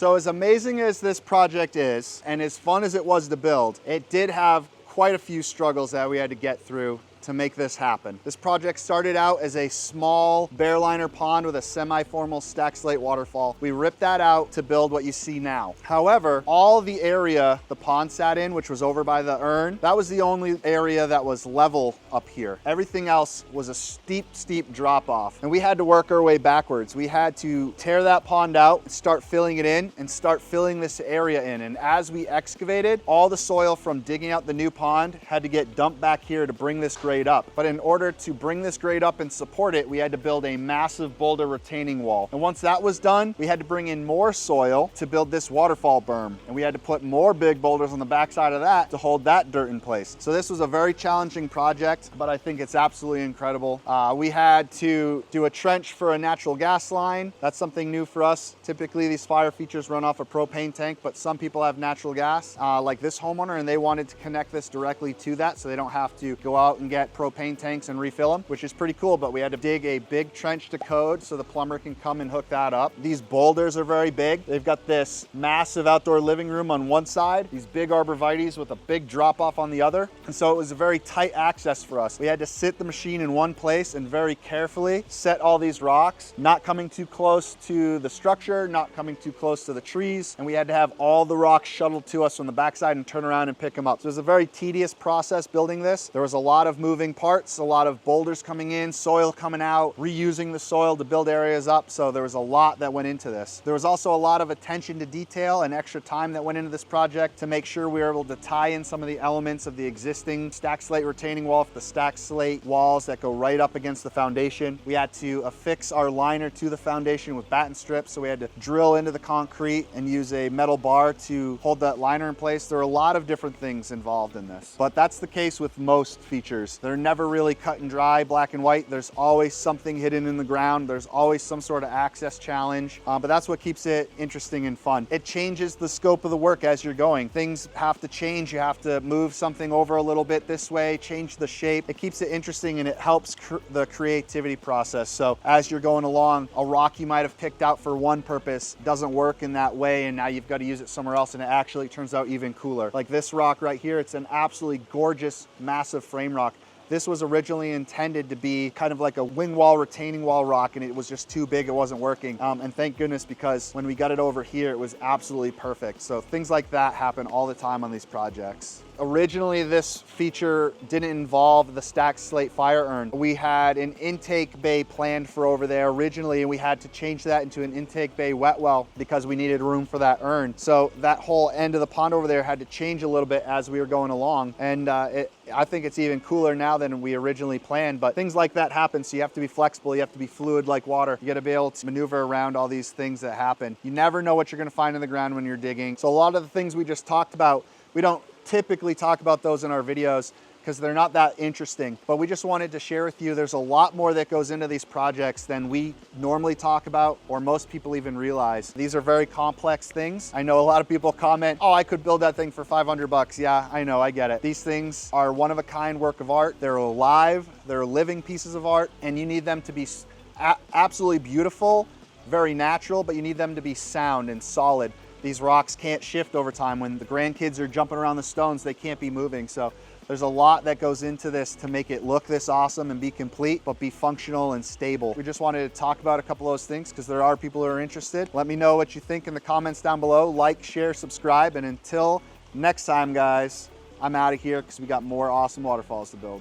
So as amazing as this project is, and as fun as it was to build, it did have quite a few struggles that we had to get through to make this happen. This project started out as a small bare liner pond with a semi-formal stack slate waterfall. We ripped that out to build what you see now. However, all the area the pond sat in, which was over by the urn, that was the only area that was level up here. Everything else was a steep drop off, and we had to work our way backwards. We had to tear that pond out, start filling it in, and start filling this area in. And as we excavated, all the soil from digging out the new pond had to get dumped back here to bring this grade up. But in order to bring this grade up and support it, we had to build a massive boulder retaining wall. And once that was done, we had to bring in more soil to build this waterfall berm. And we had to put more big boulders on the backside of that to hold that dirt in place. So this was a very challenging project, but I think it's absolutely incredible. We had to do a trench for a natural gas line. That's something new for us. Typically these fire features run off a propane tank, but some people have natural gas, like this homeowner, and they wanted to connect this directly to that so they don't have to go out and get propane tanks and refill them, which is pretty cool. But we had to dig a big trench to code so the plumber can come and hook that up. These boulders are very big. They've got this massive outdoor living room on one side, these big arborvitaes with a big drop off on the other. And so it was a very tight access for us. We had to sit the machine in one place and very carefully set all these rocks, not coming too close to the structure, not coming too close to the trees. And we had to have all the rocks shuttled to us from the backside and turn around and pick them up. So it was a very tedious process building this. There was a lot of moving parts, a lot of boulders coming in, soil coming out, reusing the soil to build areas up. So there was a lot that went into this. There was also a lot of attention to detail and extra time that went into this project to make sure we were able to tie in some of the elements of the existing stack slate retaining wall, the stack slate walls that go right up against the foundation. We had to affix our liner to the foundation with batten strips. So we had to drill into the concrete and use a metal bar to hold that liner in place. There are a lot of different things involved in this, but that's the case with most features. They're never really cut and dry, black and white. There's always something hidden in the ground. There's always some sort of access challenge, but that's what keeps it interesting and fun. It changes the scope of the work as you're going. Things have to change. You have to move something over a little bit this way, change the shape. It keeps it interesting and it helps the creativity process. So as you're going along, a rock you might have picked out for one purpose doesn't work in that way, and now you've got to use it somewhere else, and it actually turns out even cooler. Like this rock right here, it's an absolutely gorgeous, massive frame rock. This was originally intended to be kind of like a wing wall, retaining wall rock, and it was just too big, it wasn't working. And thank goodness, because when we got it over here, it was absolutely perfect. So things like that happen all the time on these projects. Originally, this feature didn't involve the stacked slate fire urn. We had an intake bay planned for over there originally, and we had to change that into an intake bay wet well because we needed room for that urn. So that whole end of the pond over there had to change a little bit as we were going along. And I think it's even cooler now than we originally planned, but things like that happen. So you have to be flexible. You have to be fluid like water. You got to be able to maneuver around all these things that happen. You never know what you're going to find in the ground when you're digging. So a lot of the things we just talked about, we don't typically talk about those in our videos because they're not that interesting, but we just wanted to share with you there's a lot more that goes into these projects than we normally talk about or most people even realize. These are very complex things. I know a lot of people comment, oh, I could build that thing for 500 bucks. Yeah, I know, I get it. These things are one of a kind work of art. They're alive, they're living pieces of art, and you need them to be absolutely beautiful, very natural, but you need them to be sound and solid. These rocks can't shift over time. When the grandkids are jumping around the stones, they can't be moving. So there's a lot that goes into this to make it look this awesome and be complete, but be functional and stable. We just wanted to talk about a couple of those things because there are people who are interested. Let me know what you think in the comments down below. Like, share, subscribe, and until next time, guys, I'm out of here because we got more awesome waterfalls to build.